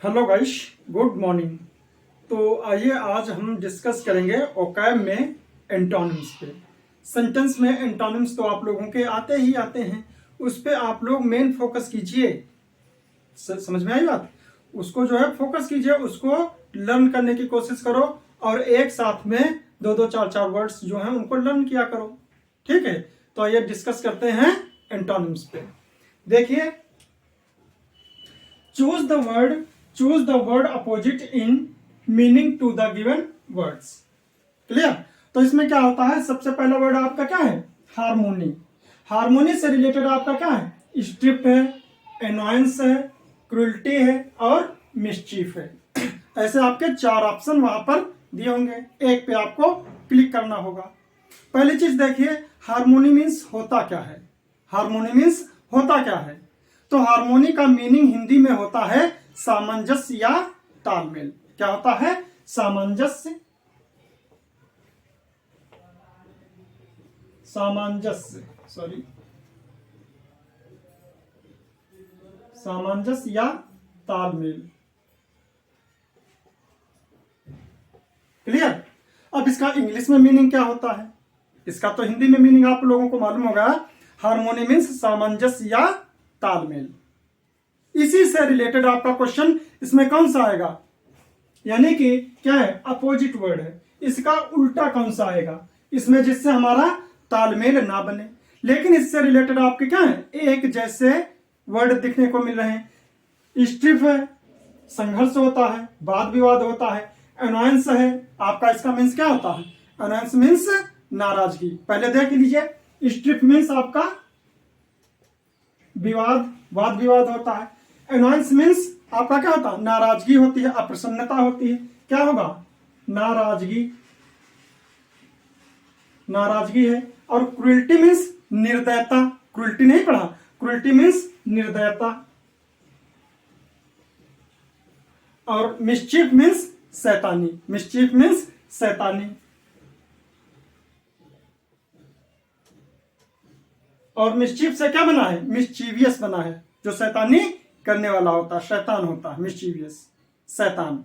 Hello guys, good morning. तो आइए आज हम डिस्कस करेंगे ओकैब में एंटोनिम्स पे। सेंटेंस में एंटोनिम्स तो आप लोगों के आते ही आते हैं, उस पे आप लोग मेन फोकस कीजिए। समझ में आई बात? उसको जो है फोकस कीजिए, उसको लर्न करने की कोशिश करो और एक साथ में दो दो चार चार वर्ड्स जो हैं उनको लर्न किया करो। ठीक है, तो आइए डिस्कस करते हैं एंटोनिम्स पे। देखिए, choose the word opposite in meaning to the given words। Clear? तो इसमें क्या होता है, सबसे पहला वर्ड आपका क्या है? हार्मोनी। हार्मोनी से रिलेटेड आपका क्या है? स्ट्रिप है, एनॉयंस है, क्रुएल्टी है और मिसचीफ है। ऐसे आपके चार ऑप्शन वहां पर दिए होंगे, एक पे आपको क्लिक करना होगा। पहली चीज देखिए, हार्मोनी मीन्स होता क्या है? हार्मोनी मीन्स होता क्या है? तो हार्मोनी का मीनिंग हिंदी में होता है सामंजस्य या तालमेल। क्या होता है? सामंजस्य, सामंजस्य, सॉरी, सामंजस्य या तालमेल। क्लियर? अब इसका इंग्लिश में मीनिंग क्या होता है? इसका तो हिंदी में मीनिंग आप लोगों को मालूम होगा। हार्मोनी मीन्स सामंजस्य या तालमेल। इसी से रिलेटेड आपका क्वेश्चन इसमें कौन सा आएगा? यानी कि क्या है? अपोजिट वर्ड है, इसका उल्टा कौन सा आएगा इसमें जिससे हमारा तालमेल ना बने। लेकिन इससे रिलेटेड आपके क्या है? एक जैसे वर्ड दिखने को मिल रहे हैं। स्ट्रिफ है, संघर्ष होता है, वाद विवाद होता है। अनॉयंस है, आपका इसका मीन्स क्या होता है? अनॉयंस मीन्स नाराजगी। पहले देख लीजिए, स्ट्रिफ मीन्स आपका विवाद, वाद विवाद होता है। अनॉयंस मीन्स आपका क्या होता है? नाराजगी होती है, अप्रसन्नता होती है। क्या होगा? नाराजगी, नाराजगी है। और क्रुएल्टी मीन्स निर्दयता। क्रुएल्टी नहीं पढ़ा? क्रुएल्टी मीन्स निर्दयता। और मिसचीफ मीन्स शैतानी। मिसचीफ मीन्स शैतानी। और मिसचीफ से क्या बना है? मिसचीवियस बना है, जो शैतानी करने वाला होता है, शैतान होता है, मिसचीवियस, शैतान।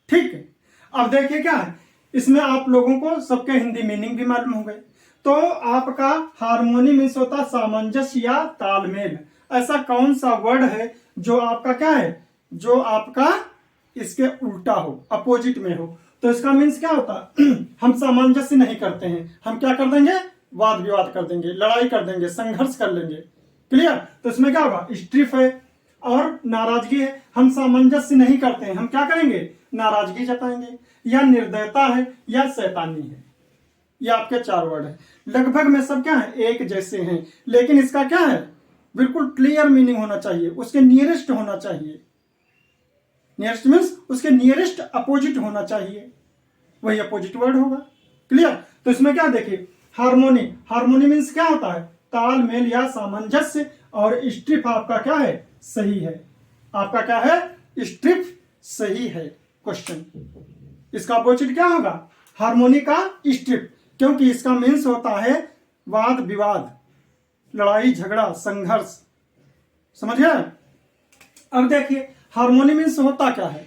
ठीक है, अब देखिए क्या है इसमें, आप लोगों को सबके हिंदी मीनिंग भी मालूम हो गए। तो आपका हार्मोनी मीन्स होता है सामंजस्य या तालमेल। ऐसा कौन सा वर्ड है जो आपका क्या है? जो आपका इसके उल्टा हो, अपोजिट में हो। तो इसका मीन्स क्या होता है? हम सामंजस्य नहीं करते हैं, हम क्या कर देंगे? वाद विवाद कर देंगे, लड़ाई कर देंगे, संघर्ष कर लेंगे। क्लियर? तो इसमें क्या होगा? स्ट्रिफ है और नाराजगी है, हम सामंजस्य नहीं करते हैं, हम क्या करेंगे? नाराजगी जताएंगे। या निर्दयता है या शैतानी है। ये आपके चार वर्ड है। लगभग में सब क्या है? एक जैसे हैं, लेकिन इसका क्या है? बिल्कुल क्लियर मीनिंग होना चाहिए, उसके नियरेस्ट होना चाहिए। नियरेस्ट मीन्स उसके नियरेस्ट अपोजिट होना चाहिए, वही अपोजिट वर्ड होगा। क्लियर? तो इसमें क्या देखिए, हार्मोनी। हार्मोनी मीन्स क्या होता है? तालमेल या सामंजस्य। और स्ट्रिप आपका क्या है? सही है। आपका क्या है? स्ट्रिप सही है। क्वेश्चन, इसका अपोजिट क्या होगा? हार्मोनी का स्ट्रिप, क्योंकि इसका मीन्स होता है वाद विवाद, लड़ाई झगड़ा, संघर्ष। समझ गए? अब देखिए, हार्मोनी मीन्स होता क्या है?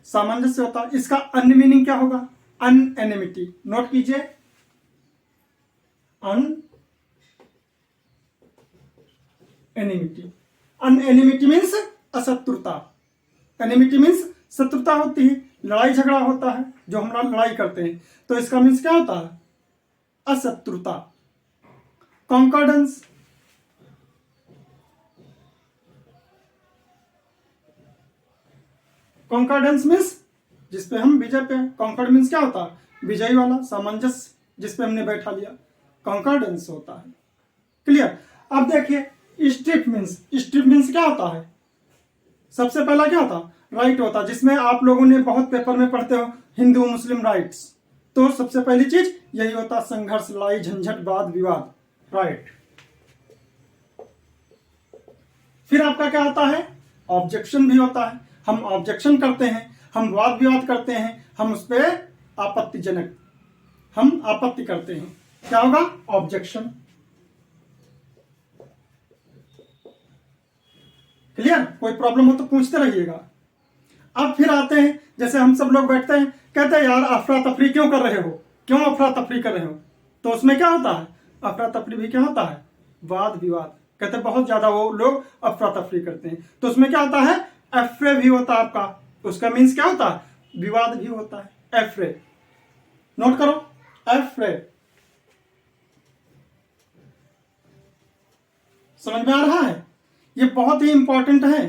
सामंजस्य होता है। इसका अन्य मीनिंग क्या होगा? अनएनिमिटी। नोट कीजिए, अनएनिमिटी। अनएनिमिटी मीन्स अशत्रुता। एनिमिटी मीन्स शत्रुता होती है, लड़ाई झगड़ा होता है, जो हम लोग लड़ाई करते हैं। तो इसका मीन्स क्या होता है? अशत्रुता। कॉन्कॉर्डेंस। कॉन्कॉर्डेंस मीन्स जिसपे हम विजय पे, कॉन्कॉर्ड मीन्स क्या होता है? विजयी वाला, सामंजस्य, जिसपे हमने बैठा लिया, कॉन्कॉर्डेंस होता है। क्लियर? अब देखिए, स्ट्रिप मीन्स, स्ट्रिप मीन्स क्या होता है? सबसे पहला क्या होता? राइट होता, जिसमें आप लोगों ने बहुत पेपर में पढ़ते हो, हिंदू मुस्लिम राइट्स। तो सबसे पहली चीज यही होता, संघर्ष, लड़ाई झंझट, वाद विवाद, राइट। फिर आपका क्या होता है? ऑब्जेक्शन भी होता है। हम ऑब्जेक्शन करते हैं, हम वाद विवाद करते हैं, हम उस पर आपत्तिजनक, हम आपत्ति करते हैं। क्या होगा? ऑब्जेक्शन। क्लियर? कोई प्रॉब्लम हो तो पूछते रहिएगा। अब फिर आते हैं, जैसे हम सब लोग बैठते हैं, कहते हैं यार अफरा तफरी क्यों कर रहे हो, क्यों अफरा तफरी कर रहे हो? तो उसमें क्या होता है? अफरा तफरी भी क्या होता है? वाद विवाद। कहते हैं बहुत ज्यादा वो लोग अफरा तफरी करते हैं, तो उसमें क्या होता है? एफ्रे भी होता है आपका। उसका मीन्स क्या होता है? विवाद भी होता है। एफ्रे, नोट करो, एफ्रे। समझ में आ रहा है? ये बहुत ही इंपॉर्टेंट है।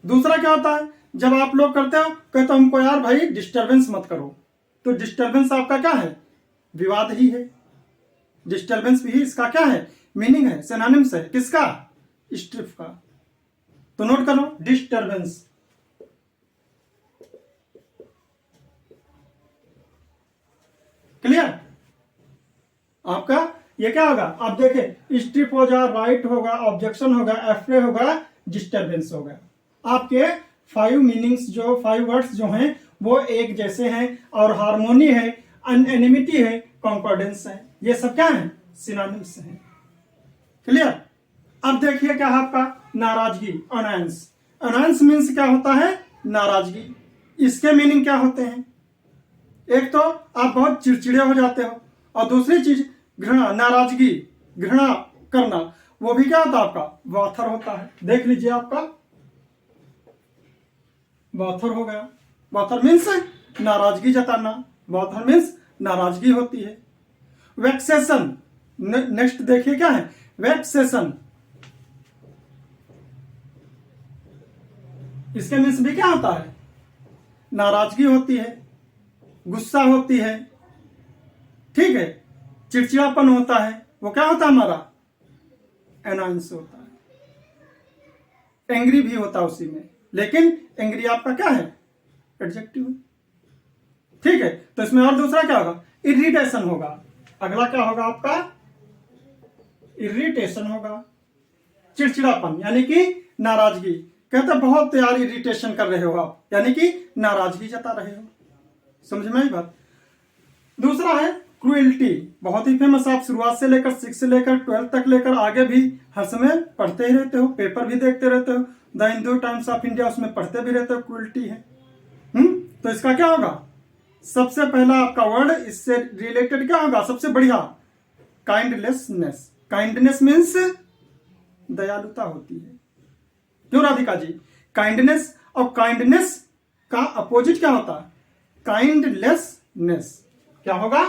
दूसरा क्या होता है? जब आप लोग करते हो, कहते हो हमको यार भाई डिस्टरबेंस मत करो, तो डिस्टरबेंस आपका क्या है? विवाद ही है। डिस्टरबेंस भी इसका क्या है? मीनिंग है, सिनोनिम्स है। किसका? स्ट्रिप का। तो नोट करो, डिस्टरबेंस। क्लियर? आपका ये क्या होगा? आप देखें, स्ट्रिप हो जा, राइट होगा, ऑब्जेक्शन होगा, एफ्रे होगा, डिस्टरबेंस होगा। आपके 5 मीनिंग्स जो 5 वर्ड्स जो हैं वो एक जैसे हैं, और हार्मोनी है, एनिमिटी है, कॉन्कॉर्डेंस है। ये सब क्या है? सिनोनिम्स हैं। क्लियर? अब देखिए क्या है आपका? नाराजगी, अनायंस। अनायंस मीन्स क्या होता है? नाराजगी। इसके मीनिंग क्या होते हैं? एक तो आप बहुत चिड़चिड़े हो जाते हो, और दूसरी चीज घृणा, नाराजगी, घृणा करना, वो भी क्या होता है आपका? वाथर होता है। देख लीजिए आपका वाथर हो गया। वाथर मीन्स नाराजगी जताना, वाथर मीन्स नाराजगी होती है। वेक्सेशन, नेक्स्ट देखिए क्या है? वेक्सेशन। इसके मीन्स भी क्या होता है? नाराजगी होती है, गुस्सा होती है, ठीक है, चिड़चिड़ापन होता है। वो क्या होता है हमारा? एनायंस होता है। एंग्री भी होता है उसी में, लेकिन एंग्री आपका क्या है? एडजेक्टिव है। ठीक है, तो इसमें और दूसरा क्या होगा? इरिटेशन होगा। अगला क्या होगा आपका? इरिटेशन होगा, चिड़चिड़ापन, यानी कि नाराजगी। कहते बहुत यार इरिटेशन कर रहे हो आप, यानी कि नाराजगी जता रहे हो। समझ में आई बात? दूसरा है क्रुएल्टी, बहुत ही फेमस। आप शुरुआत से लेकर 6 से लेकर 12 तक लेकर आगे भी हर समय पढ़ते ही रहते हो, पेपर भी देखते रहते हो, the Hindu times of India, उसमें पढ़ते भी रहते हो क्रुएल्टी है। तो इसका क्या होगा? सबसे पहला आपका वर्ड इससे रिलेटेड क्या होगा? सबसे बढ़िया, काइंडलेसनेस। काइंडनेस मीन्स दयालुता होती है। क्यों राधिका जी? काइंडनेस और काइंडनेस का अपोजिट क्या होता है? काइंडलेसनेस। क्या होगा?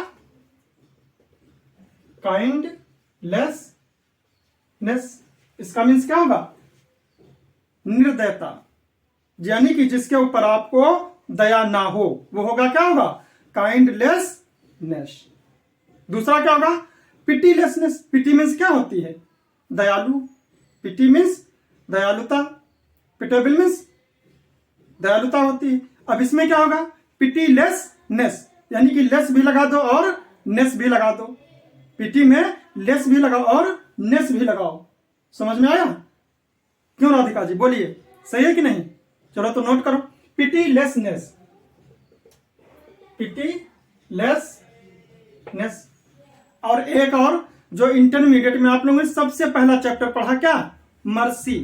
काइंडलेसनेस। इसका मीन्स क्या होगा? निर्दयता, यानी कि जिसके ऊपर आपको दया ना हो, वो होगा क्या होगा? काइंडलेसनेस। दूसरा क्या होगा? पिटीलेसनेस। पिटी मीन्स क्या होती है? दयालु। पिटी मीन्स दयालुता, पिटेबल मीन्स दयालुता होती है। अब इसमें क्या होगा? पिटीलेसनेस, यानी कि लेस भी लगा दो और नेस भी लगा दो। पिटी में लेस भी लगाओ और नेस भी लगाओ। समझ में आया? क्यों राधिका जी, बोलिए, सही है कि नहीं? चलो तो नोट करो, पिटीलेसनेस, पिटीलेसनेस। और एक और जो इंटरमीडिएट में आप लोगों ने सबसे पहला चैप्टर पढ़ा, क्या? मर्सी।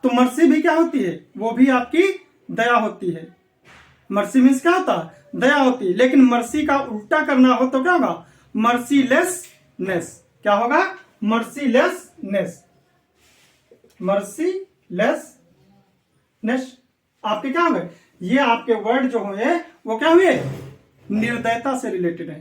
तो मर्सी भी क्या होती है? वो भी आपकी दया होती है। मर्सी मीन्स क्या होता है? दया होती है। लेकिन मर्सी का उल्टा करना हो तो क्या होगा? मर्सीलेसनेस। क्या होगा? मर्सीलेसनेस। मर्सीलेसनेस आपके क्या हुए? ये आपके वर्ड जो हुए वो क्या हुए? निर्दयता से रिलेटेड है,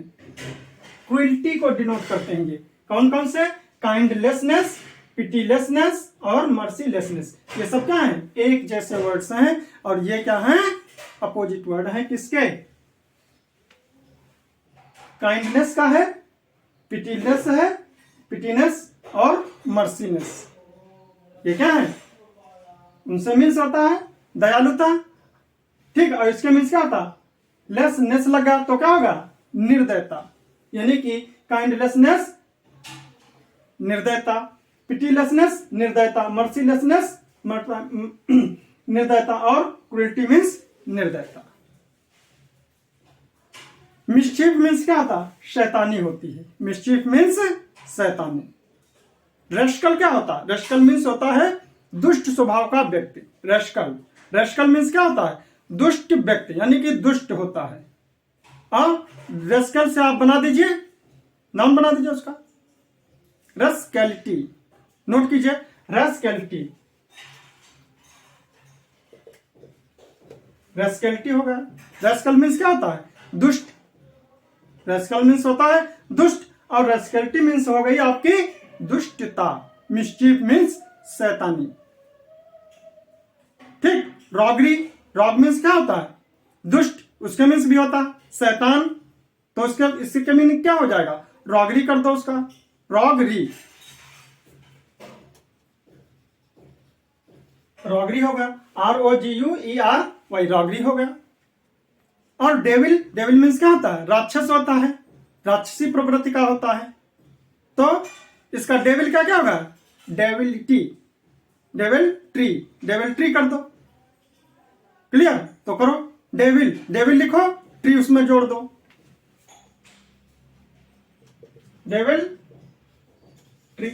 क्रुएल्टी को डिनोट करते हैं। ये कौन कौन से? काइंडलेसनेस, पिटीलेसनेस और मर्सीलेसनेस। ये सब क्या है? एक जैसे वर्ड्स हैं, और ये क्या है? अपोजिट वर्ड है। किसके? काइंडनेस का है, पिटीनेस है, पिटीनेस और मर्सीनेस। ये क्या है? उनसे मीन्स होता है दयालुता, ठीक। और इसके मीन्स क्या होता? लेसनेस लगा तो क्या होगा? निर्दयता, यानी कि काइंडलेसनेस निर्दयता, पिटीलेसनेस निर्दयता, मर्सीलेसनेस निर्दयता, और क्रुएल्टी मीन्स निर्दयता। मिस्चीफ मीन्स क्या होता? शैतानी होती है। मिस्चीफ मीन्स शैतानी। रेस्कल क्या होता है? रेस्कल मीन्स होता है दुष्ट स्वभाव का व्यक्ति। रेस्कल, रेस्कल मीन्स क्या होता है? दुष्ट व्यक्ति, यानी कि दुष्ट होता है। अब रेस्कल से आप बना दीजिए, नाम बना दीजिए उसका रस्कैलिटी। नोट कीजिए, रस्कैलिटी, रस्कैलिटी होगा। रेस्कल मीन्स क्या होता है? दुष्ट। रेस्कल मीन्स होता है दुष्ट, और रस्कैलिटी मीन्स हो गई आपकी दुष्टता। मिस्चीफ मीन्स शैतानी। ठीक। रॉगरी, रॉग मीन्स क्या होता है? दुष्ट, उसके मीन्स भी होता है शैतान, तो उसके इसके मीनिंग क्या हो जाएगा? रॉगरी कर दो उसका, रॉगरी, रॉगरी होगा। ROGUERY, रॉगरी हो गया। और डेविल, डेविल मीन्स क्या होता है? राक्षस होता है, राक्षसी प्रवृत्ति का होता है। तो इसका डेविल का क्या होगा? डेविलिटी, डेविल ट्री, डेविल ट्री कर दो। क्लियर? तो करो, डेविल, डेविल लिखो, ट्री उसमें जोड़ दो, डेविल ट्री।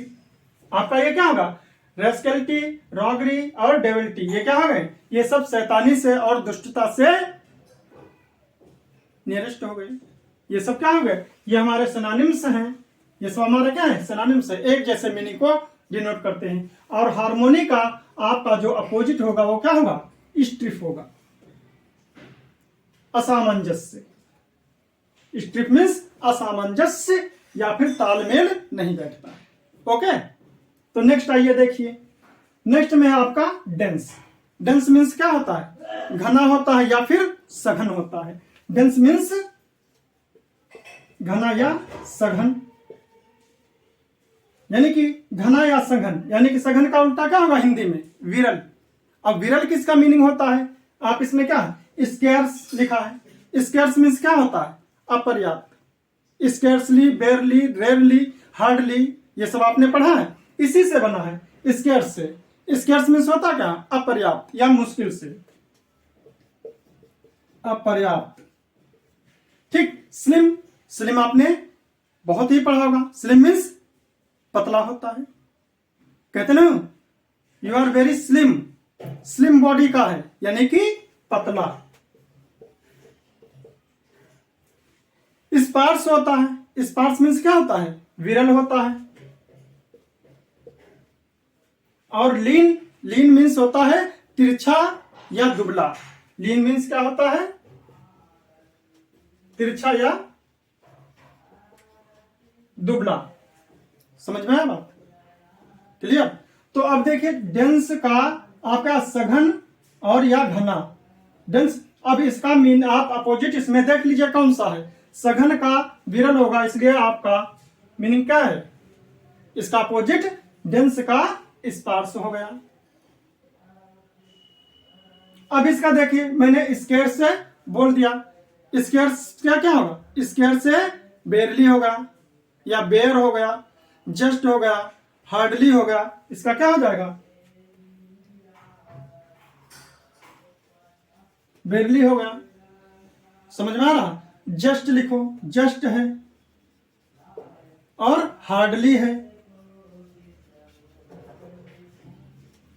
आपका ये क्या होगा? रेस्कैलिटी, रॉगरी और डेविलिटी, ये क्या हो गए? ये सब शैतानी से और दुष्टता से नियरेस्ट हो गए। ये सब क्या हो गए? ये हमारे सिनोनिम्स हैं। ये सब हमारे क्या है? सिनोनिम्स है, एक जैसे मीनिंग को डिनोट करते हैं। और हार्मोनी का आपका जो अपोजिट होगा वो क्या होगा? स्ट्रिफ होगा, असामंजस्य। स्ट्रिफ मीन्स असामंजस्य या फिर तालमेल नहीं बैठता। ओके, तो नेक्स्ट आइए देखिए। नेक्स्ट में है आपका डेंस। डेंस मीन्स क्या होता है? घना होता है या फिर सघन होता है। डेंस मीन्स घना या सघन, यानी कि घना या सघन, यानी कि सघन का उल्टा क्या होगा हिंदी में? विरल। अब विरल किसका मीनिंग होता है? आप इसमें क्या स्केर्स लिखा है। स्केर्स मीन्स क्या होता है? अपर्याप्त। स्केर्सली, बेयरली, रेयरली, हार्डली, ये सब आपने पढ़ा है, इसी से बना है स्केर्स से। स्केर्स मीन्स होता क्या? अपर्याप्त या मुश्किल से, अपर्याप्त। ठीक। स्लिम, स्लिम आपने बहुत ही पढ़ा होगा। स्लिम मीन्स पतला होता है, कहते ना you are very slim, slim body का है, यानी कि पतला। स्पार्स होता है। स्पार्स मीन्स क्या होता है? विरल होता है। और लीन, लीन मीन्स होता है तिरछा या दुबला। लीन मीन्स क्या होता है? तिरछा या दुबला। समझ में आया बात? क्लियर? तो अब देखिए डेंस का आपका सघन और या घना। डेंस, अब इसका मीन आप अपोजिट इसमें देख लीजिए कौन सा है। सघन का विरल होगा, इसलिए आपका मीनिंग क्या है? इसका अपोजिट डेंस का स्पार्स हो गया। अब इसका देखिए, मैंने स्केयर से बोल दिया। स्केयर क्या क्या होगा? स्केयर से बेयरली होगा या बेयर हो गया, जस्ट हो गया, हार्डली हो गया। इसका क्या हो जाएगा? बेयरली हो गया। समझ में आ रहा? जस्ट लिखो, जस्ट है, और हार्डली है।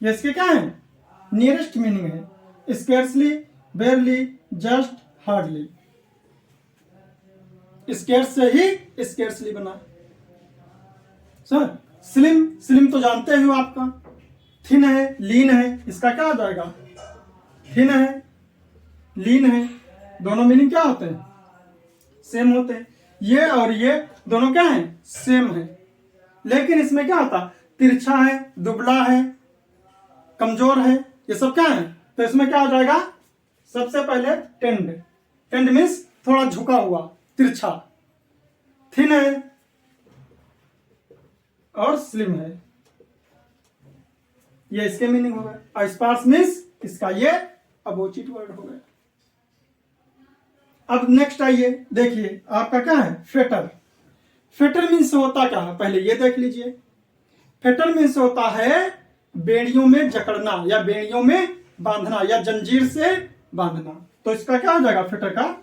ये इसके क्या है? नियरेस्ट मीनिंग है। Scarcely, बेयरली, just, hardly. स्केर्स से ही स्केर्सली बना। सर स्लिम, स्लिम तो जानते हो आपका। थिन है, लीन है, इसका क्या हो जाएगा? थिन है, लीन है, दोनों मीनिंग क्या होते हैं? सेम होते हैं। ये और ये दोनों क्या है? सेम है। लेकिन इसमें क्या होता? तिरछा है, दुबला है, कमजोर है, ये सब क्या है? तो इसमें क्या हो जाएगा? सबसे पहले टेंड। टेंड मीन्स थोड़ा झुका हुआ, तिरछा। थिन है और स्लिम है, ये इसके मीनिंग हो गए। और स्पार्स मीन्स इसका ये अपोजिट वर्ड हो गया। अब नेक्स्ट आइए देखिए, आपका क्या है? फेटर। फेटर मीन्स होता क्या है? पहले ये देख लीजिए। फेटर मीन्स होता है बेड़ियों में जकड़ना या बेड़ियों में बांधना या जंजीर से बांधना। तो इसका क्या हो जाएगा? फेटर का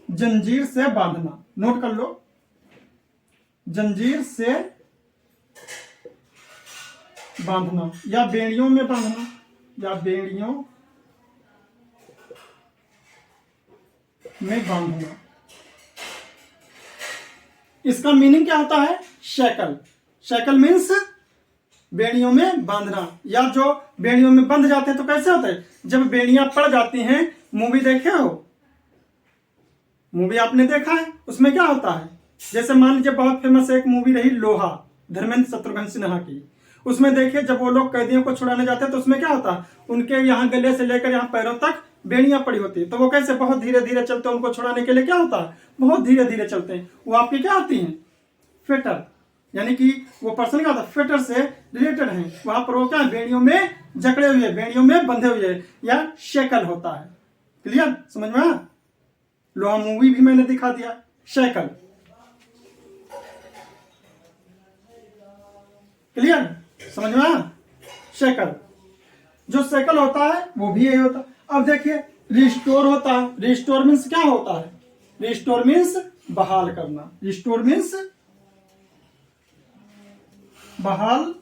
जंजीर से बांधना। नोट कर लो, जंजीर से बांधना या बेड़ियों में बांधना, या बेड़ियों में बांधना। इसका मीनिंग क्या होता है? शैकल। शैकल मीन्स बेड़ियों में बांधना, या जो बेड़ियों में बंध जाते हैं तो कैसे होता है? जब बेड़ियां पड़ जाती हैं, मूवी देखे हो, मूवी आपने देखा है, उसमें क्या होता है? जैसे मान लीजिए बहुत फेमस एक मूवी रही लोहा, धर्मेंद्र शत्रुघ्न सिन्हा की। उसमें देखिए जब वो लोग कैदियों को छुड़ाने जाते हैं तो उसमें क्या होता है? उनके यहाँ गले से लेकर यहाँ पैरों तक बेड़ियां पड़ी होती है, तो वो कैसे बहुत धीरे धीरे चलते हैं। उनको छुड़ाने के लिए क्या होता है? बहुत धीरे धीरे चलते हैं। वो आपकी क्या होती हैं? फेटर, यानी कि वो पर्सन क्या होता है? फेटर से रिलेटेड है। वहां पर वो क्या है? बेड़ियों में जकड़े हुए, बेड़ियों में बंधे हुए, या शेकल होता है। क्लियर? समझ में आया? लोहा मूवी भी मैंने दिखा दिया। Shackle clear? समझ में आया? शेकल, जो शेकल होता है वो भी यही होता है। अब देखिए रिस्टोर होता है। रिस्टोर मीन्स क्या होता है? रिस्टोर मीन्स बहाल करना। रिस्टोर मीन्स बहाल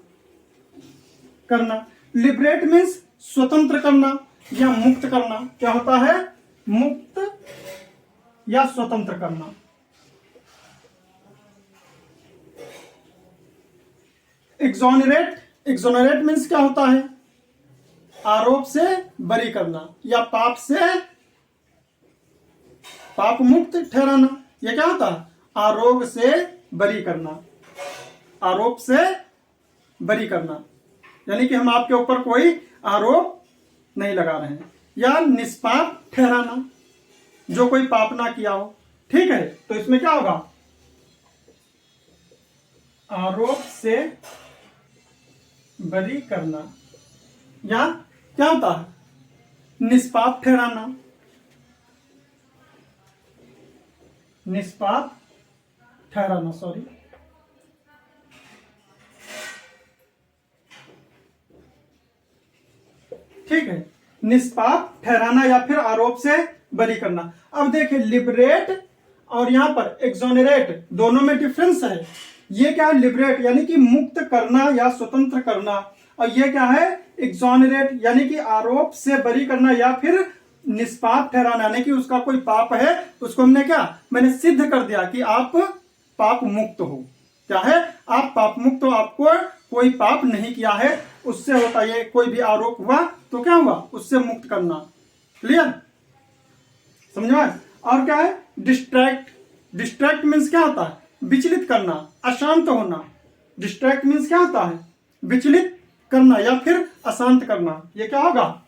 करना। लिबरेट मीन्स स्वतंत्र करना या मुक्त करना। क्या होता है? मुक्त या स्वतंत्र करना। एक्सोनरेट, एक्सोनरेट मीन्स क्या होता है? आरोप से बरी करना या पाप से, पाप मुक्त ठहराना। यह क्या होता है? आरोप से बरी करना, आरोप से बरी करना, यानी कि हम आपके ऊपर कोई आरोप नहीं लगा रहे हैं। या निष्पाप ठहराना, जो कोई पाप ना किया हो। ठीक है, तो इसमें क्या होगा? आरोप से बरी करना, या क्या होता है? निष्पाप ठहराना, निष्पाप ठहराना, सॉरी। ठीक है, निष्पाप ठहराना या फिर आरोप से बरी करना। अब देखिए लिबरेट और यहां पर एक्सोनरेट दोनों में डिफरेंस है। ये क्या है? लिबरेट यानी कि मुक्त करना या स्वतंत्र करना, और ये क्या है? एक्सोनरेट यानी कि आरोप से बरी करना या फिर निष्पाप ठहराना, यानी कि उसका कोई पाप है, उसको हमने क्या? मैंने सिद्ध कर दिया कि आप पाप मुक्त हो। क्या है? आप पाप मुक्त हो, आपको कोई पाप नहीं किया है। उससे होता है कोई भी आरोप हुआ तो क्या हुआ? उससे मुक्त करना। क्लियर? समझ में? और क्या है? डिस्ट्रैक्ट। डिस्ट्रैक्ट मीन्स क्या होता है? विचलित करना, अशांत होना। डिस्ट्रैक्ट मीन्स क्या होता है? विचलित करना या फिर अशांत करना। ये क्या होगा?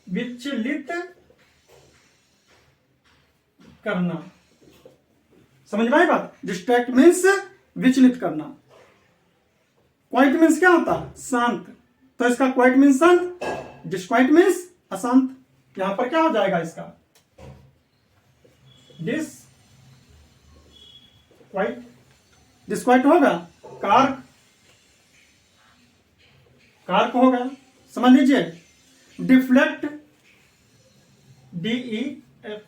विचलित करना। समझ में आई बात? डिस्ट्रैक्ट मीन्स विचलित करना। क्वाइट मीन्स क्या होता है? शांत। तो इसका क्वाइट मीन्स शांत, डिस्क्वाइट मीन्स अशांत। यहां पर क्या हो जाएगा इसका? डिस्क्वाइट। डिस्क्वाइट होगा कार्क, कार्क होगा। समझ लीजिए। डिफ्लेक्ट, DEF,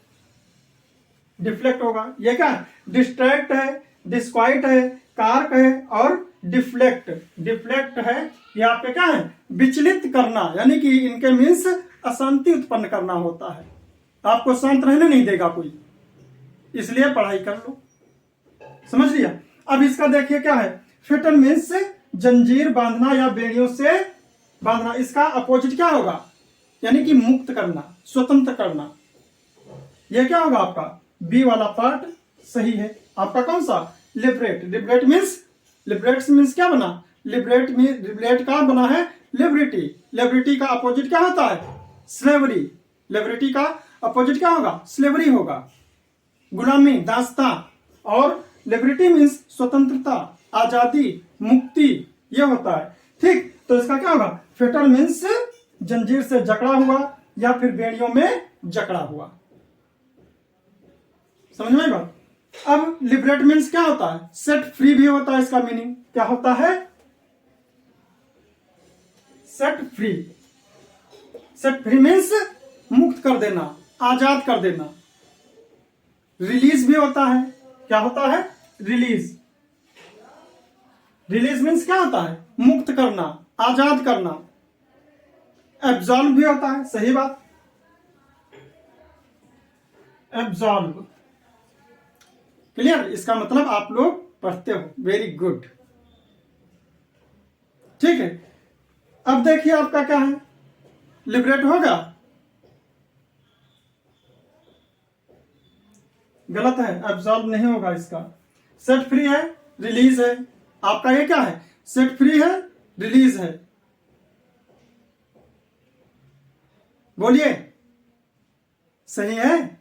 डिफ्लेक्ट होगा। ये क्या? डिस्ट्रैक्ट है, डिस्क्वाइट है, कार्क है और डिफ्लेक्ट। डिफ्लेक्ट है ये आपके क्या है? विचलित करना, यानी कि इनके मीन्स अशांति उत्पन्न करना होता है। आपको शांत रहने नहीं देगा कोई, इसलिए पढ़ाई कर लो। समझ लिया? अब इसका देखिए क्या है? फिटन मीन्स जंजीर बांधना या बेड़ियों से बांधना। इसका अपोजिट क्या होगा? यानी कि मुक्त करना, स्वतंत्र करना। यह क्या होगा आपका? बी वाला पार्ट सही है। आपका कौन सा? Liberate. Liberate means, liberate means क्या बना? लिबरेट में लिबरेट का बना है लिबर्टी। लिबर्टी का अपोजिट क्या होता है? स्लेवरी। लिबर्टी का अपोजिट क्या होगा? स्लेवरी होगा, गुलामी, दासता। और लिबर्टी मीन्स स्वतंत्रता, आजादी, मुक्ति, यह होता है। ठीक, तो इसका क्या होगा? फेटर मीन्स जंजीर से जकड़ा हुआ या फिर बेड़ियों में जकड़ा हुआ। समझ में बात? अब लिबरेट मीन्स क्या होता है? सेट फ्री भी होता है। इसका मीनिंग क्या होता है? Set free. Set free means मुक्त कर देना, आजाद कर देना। रिलीज भी होता है। क्या होता है? रिलीज। रिलीज मीन्स क्या होता है? मुक्त करना, आजाद करना। एब्जॉल्व भी होता है, सही बात, एब्जॉल्व। क्लियर, इसका मतलब आप लोग पढ़ते हो, वेरी गुड। ठीक है, अब देखिए आपका क्या है, लिबरेट होगा, गलत है, एब्जॉल्व नहीं होगा इसका। सेट फ्री है, रिलीज है, आपका ये क्या है, सेट फ्री है, रिलीज है। बोलिए, सही है,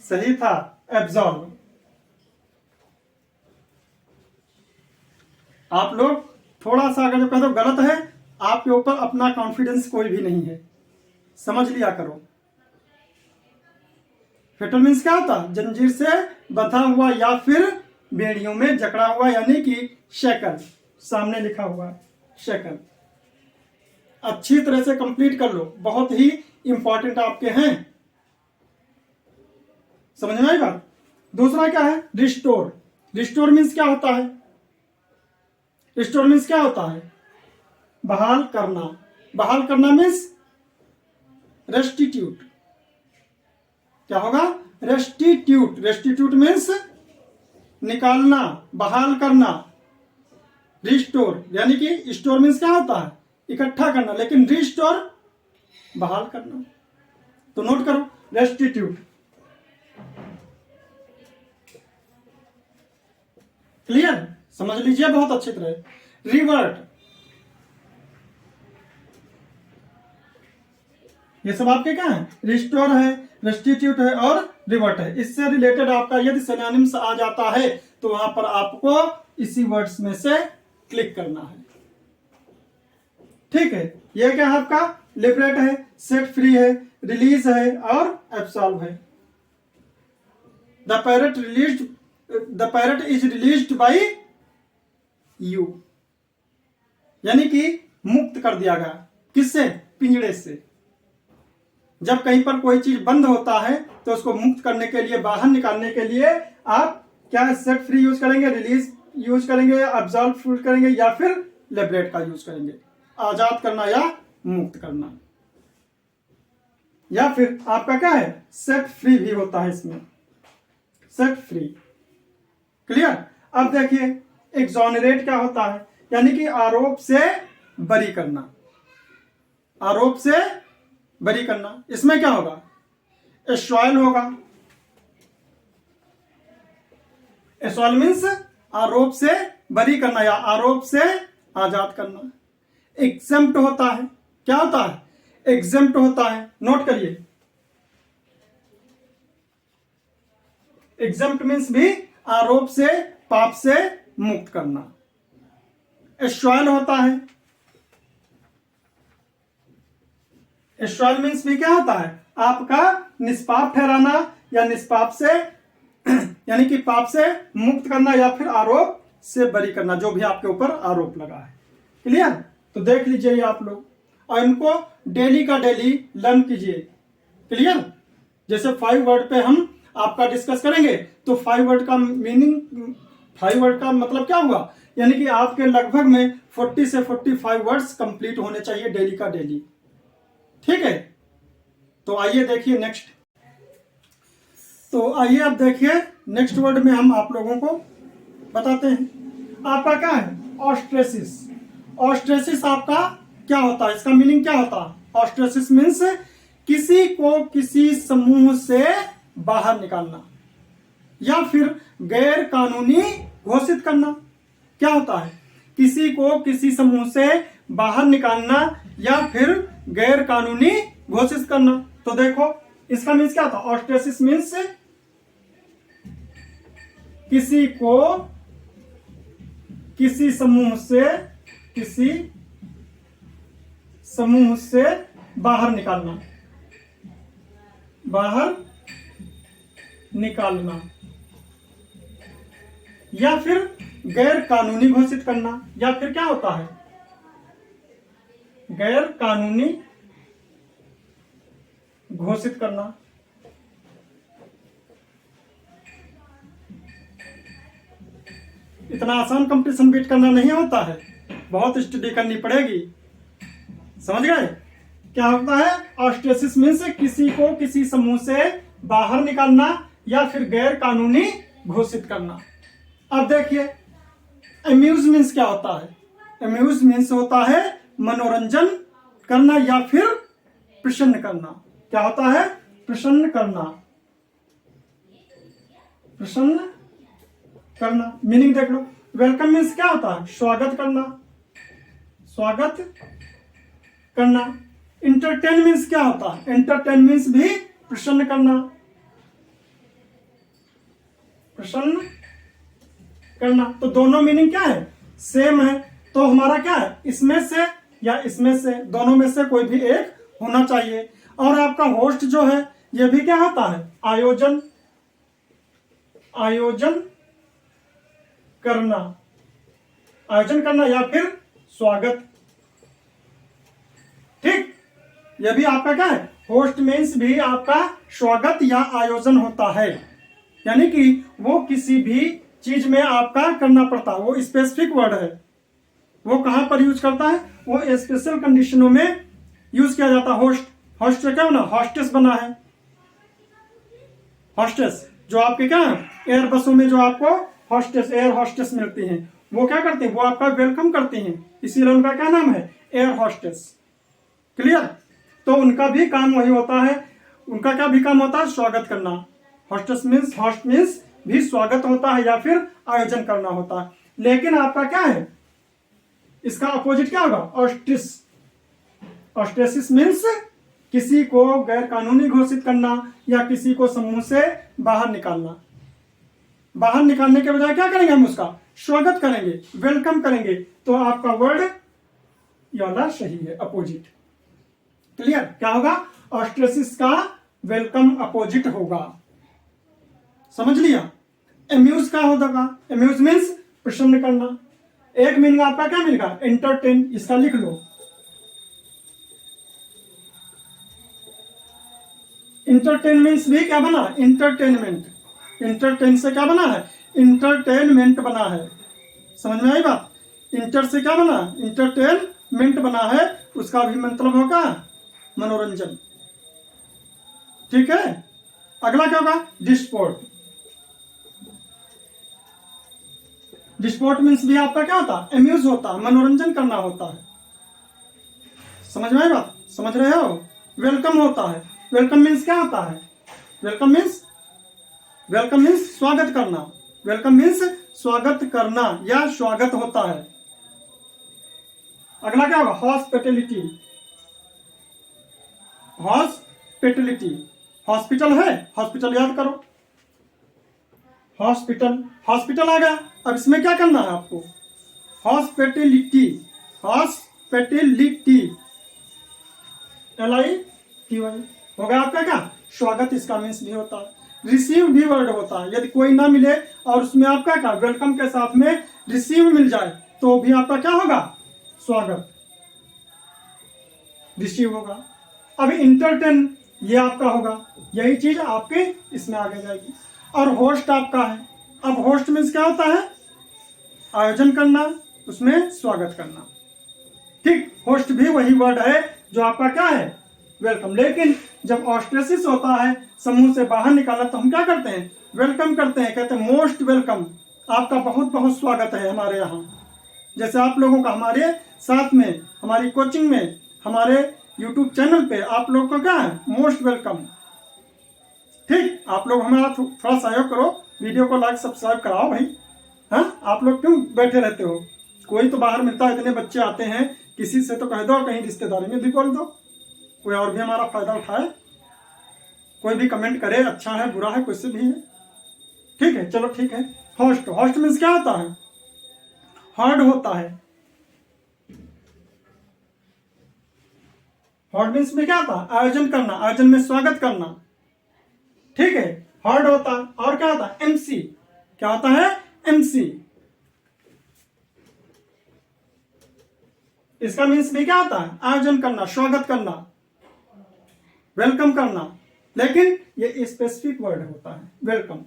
सही था, एब्जॉल्व। आप लोग थोड़ा सा अगर जो कह दो गलत है, आपके ऊपर अपना कॉन्फिडेंस कोई भी नहीं है, समझ लिया करो। फेटल मीन्स क्या होता है, जंजीर से बंधा हुआ या फिर बेड़ियों में जकड़ा हुआ, यानी कि शेकल, सामने लिखा हुआ शेकल। अच्छी तरह से कंप्लीट कर लो, बहुत ही इंपॉर्टेंट आपके हैं, समझ में आई बात। दूसरा क्या है, रिस्टोर। रिस्टोर मीन्स क्या होता है, रिस्टोर मीन्स क्या होता है, बहाल करना। बहाल करना मीन्स रेस्टिट्यूट। क्या होगा, रेस्टिट्यूट। रेस्टिट्यूट मीन्स निकालना, बहाल करना। रिस्टोर यानी कि स्टोर मीन्स क्या होता है, इकट्ठा करना, लेकिन रिस्टोर बहाल करना। तो नोट करो, रेस्टिट्यूट। क्लियर, समझ लीजिए बहुत अच्छी तरह। रिवर्ट, ये सब आपके क्या है, रिस्टोर है, रेस्टिट्यूट है और रिवर्ट है। इससे रिलेटेड आपका यदि सिनोनिम्स आ जाता है तो वहां पर आपको इसी वर्ड्स में से क्लिक करना है। ठीक है, ये क्या है आपका, लिबरेट है, सेट फ्री है, रिलीज है और एब्सॉल्व है। The parrot is released by you, यानी कि मुक्त कर दिया गया, किससे, पिंजड़े से। जब कहीं पर कोई चीज बंद होता है तो उसको मुक्त करने के लिए, बाहर निकालने के लिए आप क्या सेट फ्री यूज करेंगे, रिलीज यूज करेंगे, अब्सॉल्व यूज करेंगे या फिर लिबरेट का यूज करेंगे। आजाद करना या मुक्त करना, या फिर आपका क्या है, सेट फ्री भी होता है इसमें, सेट फ्री। क्लियर, अब देखिए एक्सोनरेट क्या होता है, यानी कि आरोप से बरी करना। आरोप से बरी करना, इसमें क्या होगा, एस्वाइल होगा। एस्वाइल मीन्स आरोप से बरी करना या आरोप से आजाद करना। एग्जेम्प्ट होता है, क्या होता है, एग्जेम्प्ट होता है, नोट करिए। एग्जेम्प्ट मीन्स भी आरोप से, पाप से मुक्त करना। एस्वाइल होता है, एस्वाइल मीन्स भी क्या होता है, आपका निष्पाप ठहराना या निष्पाप से यानी कि पाप से मुक्त करना या फिर आरोप से बरी करना, जो भी आपके ऊपर आरोप लगा है। क्लियर, तो देख लीजिए आप लोग और इनको डेली का डेली लर्न कीजिए। क्लियर, जैसे 5 वर्ड पे हम आपका डिस्कस करेंगे तो 5 वर्ड का मीनिंग, 5 वर्ड का मतलब क्या हुआ, यानी कि आपके लगभग में 40 से 45 वर्ड्स कंप्लीट होने चाहिए डेली का डेली। ठीक है, तो आइए देखिए नेक्स्ट। तो आइए अब देखिए नेक्स्ट वर्ड में हम आप लोगों को बताते हैं। आपका क्या है, ऑस्ट्रेसिस। ऑस्ट्रेसिस आपका क्या होता है, इसका मीनिंग क्या होता है, ऑस्ट्रेसिस मीन्स किसी को किसी समूह से बाहर निकालना या फिर गैर कानूनी घोषित करना। क्या होता है, किसी को किसी समूह से बाहर निकालना या फिर गैर कानूनी घोषित करना। तो देखो इसका मीन्स क्या था, ऑस्ट्रेसिस मीन्स किसी को किसी समूह से बाहर निकालना, बाहर निकालना या फिर गैर कानूनी घोषित करना, या फिर क्या होता है, गैर कानूनी घोषित करना। इतना आसान कंपटीशन बीट करना नहीं होता है, बहुत स्टडी करनी पड़ेगी, समझ गए। क्या होता है ऑस्ट्रेसिस मीन्स किसी को किसी समूह से बाहर निकालना या फिर गैर कानूनी घोषित करना। अब देखिए अम्यूज मीन्स क्या होता है, अम्यूज मीन्स होता है मनोरंजन करना या फिर प्रसन्न करना। क्या होता है प्रसन्न करना, प्रसन्न करना। मीनिंग देख लो, वेलकम मीन्स क्या होता है स्वागत करना, स्वागत करना। इंटरटेन मीन्स क्या होता है, एंटरटेन मीन्स भी प्रसन्न करना, प्रसन्न करना। तो दोनों मीनिंग क्या है सेम है। तो हमारा क्या है इसमें से या इसमें से, दोनों में से कोई भी एक होना चाहिए। और आपका होस्ट जो है यह भी क्या होता है आयोजन, आयोजन करना, आयोजन करना या फिर स्वागत। ठीक, यह भी आपका क्या है होस्ट मीन्स भी आपका स्वागत या आयोजन होता है, यानी कि वो किसी भी चीज में आपका करना पड़ता है, वो स्पेसिफिक वर्ड है। वो कहां पर यूज करता है, वो स्पेशल कंडीशनों में यूज किया जाता है। होस्ट, होस्ट से क्या बना हॉस्टेस बना है, हॉस्टेस जो आपके क्या एयर बसों में जो आपको हॉस्टेस एयर हॉस्टेस मिलती हैं, वो क्या करते हैं वो आपका वेलकम करते हैं, इसीलिए उनका क्या नाम है एयर हॉस्टेस। क्लियर। तो उनका भी काम वही होता है, उनका क्या भी काम होता है स्वागत करना। हॉस्टेस मीन्स होस्ट मीन्स भी स्वागत होता है या फिर आयोजन करना होता है। लेकिन आपका क्या है इसका अपोजिट क्या होगा ऑस्ट्रिस, ऑस्ट्रेसिस मीन्स किसी को गैर कानूनी घोषित करना या किसी को समूह से बाहर निकालना। बाहर निकालने के बजाय क्या करेंगे हम उसका स्वागत करेंगे, वेलकम करेंगे। तो आपका वर्ड ये वाला सही है अपोजिट। क्लियर। क्या होगा ऑस्ट्रेसिस का वेलकम अपोजिट होगा, समझ लिया। एम्यूज का होगा, एम्यूज मीन्स प्रसन्न करना। एक मीनिंग आपका क्या मिलेगा एंटरटेन, इसका लिख लो। इंटरटेन मीन्स भी क्या बना इंटरटेनमेंट, इंटरटेन से क्या बना है इंटरटेनमेंट बना है, समझ में आई बात। इंटर से क्या बना इंटरटेनमेंट बना है, उसका भी मतलब होगा मनोरंजन। ठीक है। अगला क्या होगा डिस्पोर्ट, डिस्पोर्ट मीन्स भी आपका क्या होता है एम्यूज होता है, मनोरंजन करना होता है। समझ में आई बात, समझ रहे हो। वेलकम होता है, वेलकम मीन्स क्या होता है वेलकम मीन्स स्वागत करना, वेलकम मीन्स स्वागत करना या स्वागत होता है। अगला क्या होगा हॉस्पिटलिटी, हॉस्पिटलिटी हॉस्पिटल है, हॉस्पिटल याद करो, हॉस्पिटल हॉस्पिटल आ गया। अब इसमें क्या करना है आपको हॉस्पिटलिटी, हॉस्पिटलिटी LITY हो गया आपका क्या स्वागत, इसका मीन्स भी होता है। रिसीव भी वर्ड होता है, यदि कोई ना मिले और उसमें आपका क्या वेलकम के साथ में रिसीव मिल जाए तो भी आपका क्या होगा स्वागत, रिसीव होगा। अब इंटरटेन ये आपका होगा, यही चीज आपके इसमें आगे जाएगी। और होस्ट आपका है, अब होस्ट मीन्स क्या होता है आयोजन करना, उसमें स्वागत करना। ठीक, होस्ट भी वही वर्ड है जो आपका क्या है वेलकम। लेकिन जब ऑस्ट्रेसिस होता है समूह से बाहर निकाला तो हम क्या करते हैं वेलकम करते हैं, कहते हैं मोस्ट वेलकम, आपका बहुत बहुत स्वागत है हमारे यहाँ। जैसे आप लोगों का हमारे साथ में हमारी कोचिंग में हमारे यूट्यूब चैनल पे आप लोगों का क्या है मोस्ट वेलकम। ठीक, आप लोग हमारा थोड़ा सहयोग करो, वीडियो को लाइक सब्सक्राइब कराओ भाई। हाँ, आप लोग क्यों बैठे रहते हो, कोई तो बाहर मिलता है, इतने बच्चे आते हैं, किसी से तो कह दो, कहीं रिश्तेदारी में भी बोल दो, कोई और भी हमारा फायदा उठाए, कोई भी कमेंट करे अच्छा है बुरा है कुछ से भी है। ठीक है, चलो ठीक है। होस्ट, होस्ट मीन्स क्या होता है हर्ड होता है, हर्ड मीन्स में क्या होता है आयोजन करना, आयोजन में स्वागत करना। ठीक है, हर्ड होता है। और क्या होता है MC, क्या होता है MC, इसका मीन्स भी क्या होता है आयोजन करना, स्वागत करना, वेलकम करना। लेकिन ये स्पेसिफिक वर्ड होता है, वेलकम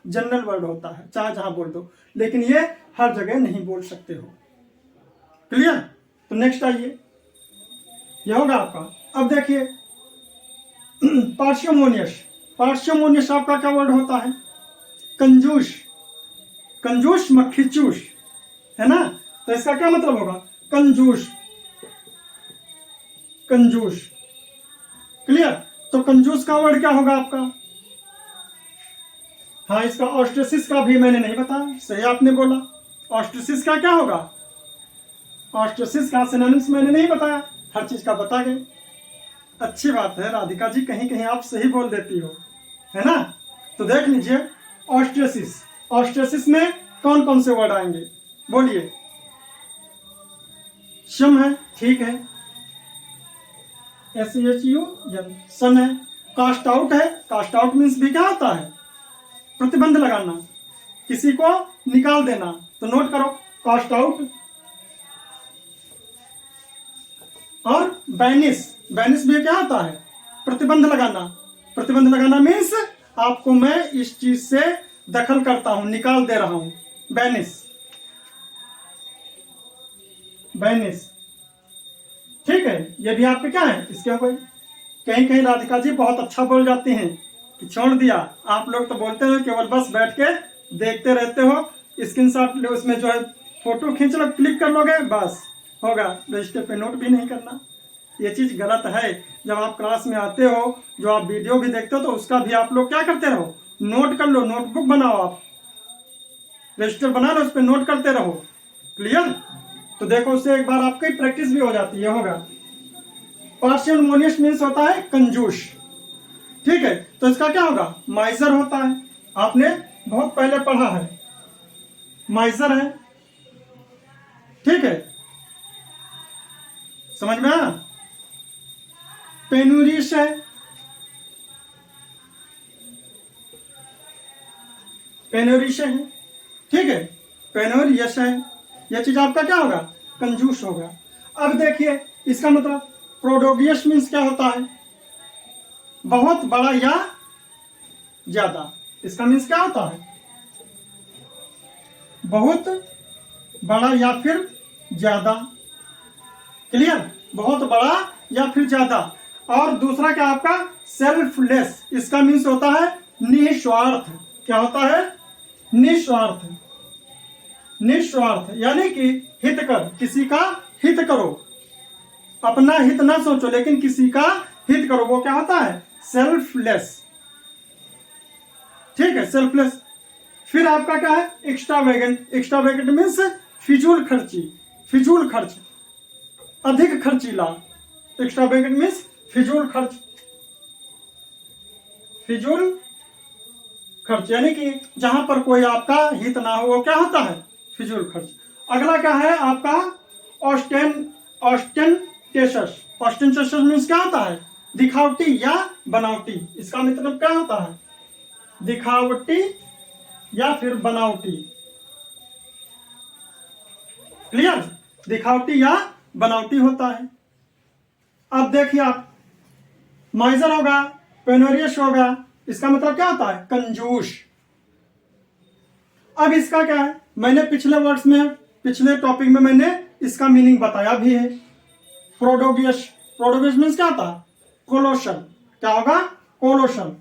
जनरल वर्ड होता है, चाहे जहां बोल दो, लेकिन ये हर जगह नहीं बोल सकते हो। क्लियर। तो नेक्स्ट आइए, यह होगा आपका। अब देखिए पार्शियोमोनियस। पार्शियोमोनियस आपका क्या वर्ड होता है? कंजूस। कंजूस मक्खी चूस, है ना। तो इसका क्या मतलब होगा? कंजूस। कंजूस। क्लियर। तो कंजूस का वर्ड क्या होगा आपका? हाँ, इसका ऑस्ट्रेसिस का भी मैंने नहीं बताया, सही आपने बोला। ऑस्ट्रेसिस का क्या होगा? ऑस्ट्रेसिस का सिनोनिम्स मैंने नहीं बताया, हर चीज का बता गए। अच्छी बात है राधिका जी, कहीं कहीं आप सही बोल देती हो, है ना। तो देख लीजिए, ऑस्ट्रेसिस। ऑस्ट्रेसिस में कौन कौन से वर्ड आएंगे? बोलिए। शम है, ठीक है, SHUM, सन है। कास्ट आउट है। कास्ट आउट मीन्स भी क्या होता है? प्रतिबंध लगाना, किसी को निकाल देना। तो नोट करो, कास्ट आउट। और बैनिस। बैनिस भी क्या होता है? प्रतिबंध लगाना। प्रतिबंध लगाना मीन्स आपको मैं इस चीज से दखल करता हूं, निकाल दे रहा हूं। बैनिस। बैनिस, ठीक है। ये भी आपके क्या है? इसके कोई कहीं कहीं राधिका जी बहुत अच्छा बोल जाती हैं कि छोड़ दिया। आप लोग तो बोलते हो केवल बस बैठ के देखते रहते हो, स्क्रीनशॉट उसमें जो है फोटो खींच लो, क्लिक कर लोगे, बस होगा। रजिस्टर पे नोट भी नहीं करना। ये चीज गलत है। जब आप क्लास में आते हो, जो आप वीडियो भी देखते हो, तो उसका भी आप लोग क्या करते रहो? नोट कर लो। नोटबुक बनाओ, आप रजिस्टर बना लो, उस पर नोट करते रहो। क्लियर। तो देखो, उससे एक बार आपकी प्रैक्टिस भी हो जाती है। होगा। पार्शियोमोनियस मीन्स होता है कंजूस, ठीक है। तो इसका क्या होगा? माइजर होता है। आपने बहुत पहले पढ़ा है, माइजर है, ठीक है। समझ में आया? पेनुरिश है। पेनुरिश है, ठीक है। पेनोरियस है। यह चीज आपका क्या होगा? कंजूस होगा। अब देखिए, इसका मतलब प्रोडोगियस मीन्स क्या होता है? बहुत बड़ा या ज्यादा। इसका मीन्स क्या होता है? बहुत बड़ा या फिर ज्यादा। क्लियर। बहुत बड़ा या फिर ज्यादा। और दूसरा क्या आपका? सेल्फलेस। इसका मीन्स होता है निस्वार्थ। क्या होता है? निस्वार्थ। निस्वार्थ यानी कि हित कर, किसी का हित करो। अपना हित ना सोचो, लेकिन किसी का हित करो। वो क्या होता है? सेल्फलेस, ठीक है। सेल्फलेस। फिर आपका क्या है? एक्स्ट्रावेगेंट। एक्स्ट्रावेगेंट मीन्स फिजूल खर्ची। फिजूल खर्च, अधिक खर्चीला। एक्स्ट्रावेगेंट मीन्स फिजूल खर्च। फिजूल खर्च यानी कि जहां पर कोई आपका हित ना हो, वो क्या होता है? फिजूल खर्च। अगला क्या है आपका? ऑस्टेंटेशस। ऑस्टेंटेशस मीन्स क्या होता है? दिखावटी या बनावटी। इसका मतलब क्या होता है? दिखावटी या फिर बनावटी। क्लियर। दिखावटी या बनावटी होता है। अब देखिए आप, माइजर होगा, पेनोरियस होगा। इसका मतलब क्या होता है? कंजूस। अब इसका क्या है? मैंने पिछले वर्ड्स में, पिछले टॉपिक में मैंने इसका मीनिंग बताया भी है। प्रोडोगियस। प्रोडोगियस मीन्स क्या होता है? कोलोशन। क्या होगा? कोलोशन।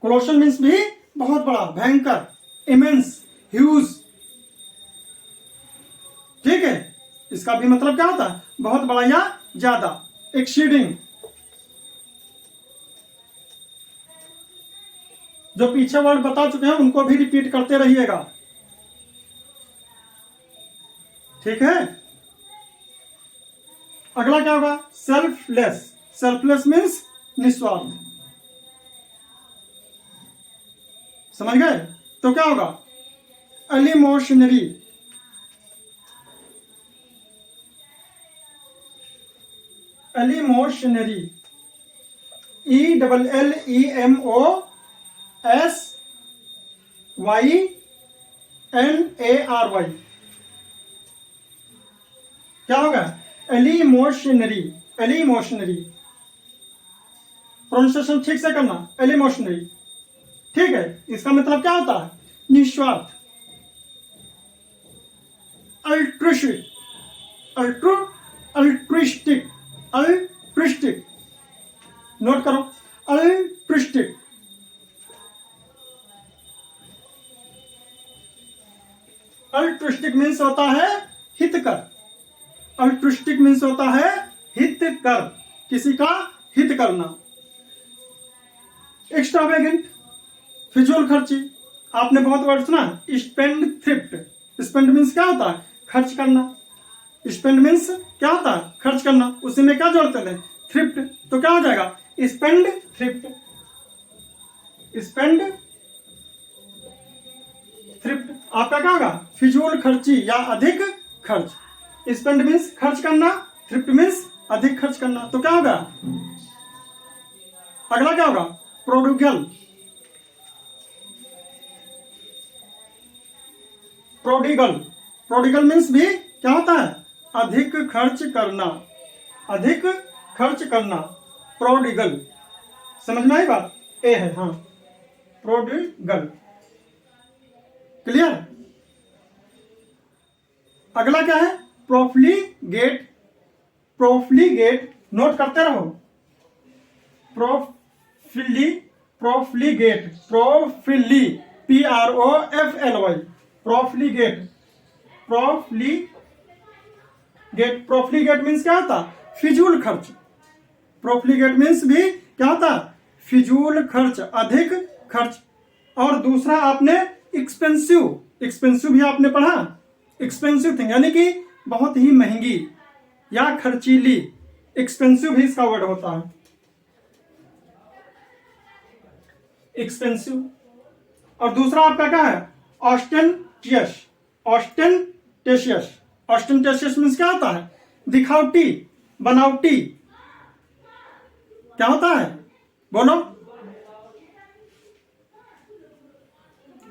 कोलोशन मीन्स भी बहुत बड़ा, भयंकर, इमेंस, ह्यूज, ठीक है। इसका भी मतलब क्या होता है? बहुत बड़ा या ज्यादा, एक्सीडिंग। जो पीछे वर्ड बता चुके हैं उनको भी रिपीट करते रहिएगा, ठीक है। अगला क्या होगा? सेल्फलेस। सेल्फलेस मीन्स निस्वार्थ। समझ गए? तो क्या होगा? एलिमोशनरी। एलिमोशनरी। ELLEMOSYNARY। क्या होगा? एलिमोशनरी। एलिमोशनरी प्रोनाउंसिएशन ठीक से करना। एलिमोशनरी, ठीक है। इसका मतलब क्या होता है? निस्वार्थ। अल्ट्रिस्टिक, अल्ट्रिस्टिक, अल्ट्रिस्टिक, नोट करो, अल्ट्रिस्टिक। अल्ट्रिस्टिक मीन्स होता है हितकर। अल्ट्रिस्टिक मीन्स होता है हितकर, किसी का हित करना। एक्स्ट्रावेगेंट, फिजूल खर्ची, आपने बहुत वर्ड सुना। स्पेंड थ्रिफ्ट, स्पेंड मीन्स क्या होता है, खर्च करना। स्पेंड मीन्स क्या होता है, खर्च करना। उसी में क्या जोड़ते थे, थ्रिफ्ट, तो क्या हो जाएगा, स्पेंड थ्रिफ्ट, स्पेंड थ्रिफ्ट। आपका क्या होगा, फिजूल खर्ची या अधिक खर्च। स्पेंड मीन्स खर्च करना, थ्रिफ्ट मीन्स अधिक खर्च करना, तो क्या होगा, अगला क्या होगा, प्रोडिगल। प्रोडिगल, प्रोडिगल मीन्स भी क्या होता है, अधिक खर्च करना, अधिक खर्च करना, प्रोडिगल। समझ में आई बात, ए है, हाँ, प्रोडिगल। क्लियर। अगला क्या है, प्रोफ्लीगेट, प्रोफ्लीगेट, नोट करते रहो। प्रोफ्लीगेट, प्रोफ्ली, PROFLY, प्रोफ्लीगेट, प्रोफ्लीगेट, प्रोफ्लीगेट मीन्स क्या होता, फिजूल खर्च। प्रोफ्लीगेट मीन्स भी क्या होता, फिजूल खर्च, अधिक खर्च। और दूसरा आपने एक्सपेंसिव, एक्सपेंसिव भी आपने पढ़ा, एक्सपेंसिव थिंग यानी कि बहुत ही महंगी या खर्चीली, एक्सपेंसिव भी इसका वर्ड होता है, एक्सपेंसिव। और दूसरा आपका क्या है, ऑस्टेंटियस, ऑस्टेंटेशियस, ऑस्टेंटेशियस मीन्स क्या होता है, दिखावटी, बनावटी। क्या होता है, बोलो,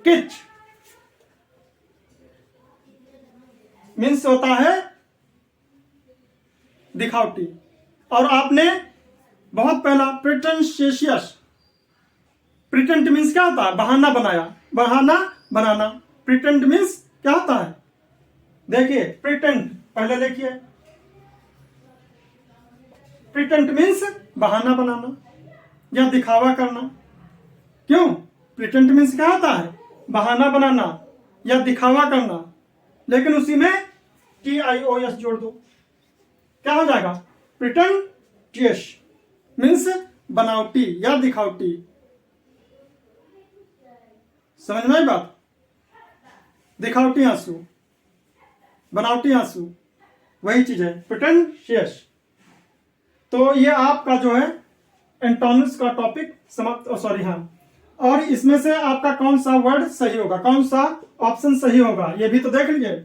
किच मीन्स होता है दिखावटी। और आपने बहुत पहला प्रिटेंशियस, प्रिटेंट मीन्स क्या होता है, बहाना बनाया, बहाना बनाना। प्रिटेंट मीन्स क्या होता है, देखिए प्रिटेंट पहले देखिए, प्रिटेंट मीन्स बहाना बनाना या दिखावा करना। क्यों, प्रिटेंट मीन्स क्या होता है, बहाना बनाना या दिखावा करना, लेकिन उसी में TIOS जोड़ दो, क्या हो जाएगा, प्रिटेंटियस मीन्स बनावटी या दिखावटी। समझ में आई बात, दिखावटी आंसू, बनावटी आंसू, वही चीज है प्रिटेंटियस। तो ये आपका जो है एंटोनिम्स का टॉपिक समाप्त, सॉरी हाँ। और इसमें से आपका कौन सा वर्ड सही होगा, कौन सा ऑप्शन सही होगा, ये भी तो देख लीजिए।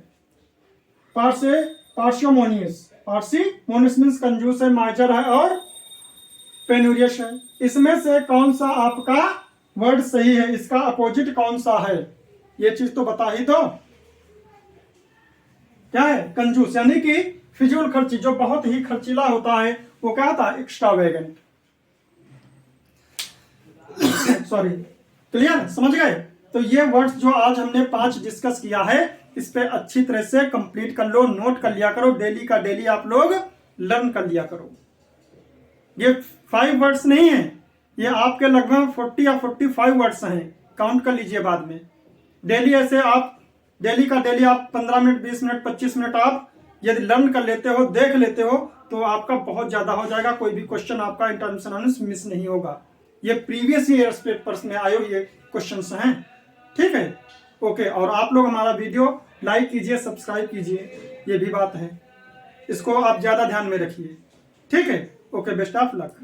पार्सिमोनियस, पार्सिमोनियस मीन्स कंजूस है, माइजर है और पेनूरियस है। इसमें से कौन सा आपका वर्ड सही है, इसका अपोजिट कौन सा है, ये चीज तो बता ही दो। क्या है, कंजूस यानी कि फिजूल खर्ची, जो बहुत ही खर्चीला होता है, वो क्या था, एक्स्ट्रावेगेंट। सॉरी, क्लियर, समझ गए। तो ये वर्ड्स जो आज हमने 5 डिस्कस किया है, इस पे अच्छी तरह से कंप्लीट कर लो, नोट कर लिया करो, डेली का डेली आप लोग लर्न कर लिया करो। ये 5 वर्ड्स नहीं है, ये आपके लगभग 40 या 45 वर्ड्स हैं, काउंट कर लीजिए बाद में। डेली ऐसे आप डेली का डेली आप 15 मिनट, 20 मिनट, 25 मिनट आप यदि लर्न कर लेते हो, देख लेते हो, तो आपका बहुत ज्यादा हो जाएगा, कोई भी क्वेश्चन आपका इंटरनेशनल मिस नहीं होगा। ये प्रीवियस ईयर्स पेपर्स में आए हुए क्वेश्चंस हैं, ठीक है, ओके। और आप लोग हमारा वीडियो लाइक कीजिए, सब्सक्राइब कीजिए, ये भी बात है, इसको आप ज्यादा ध्यान में रखिए, ठीक है, ओके, बेस्ट ऑफ लक।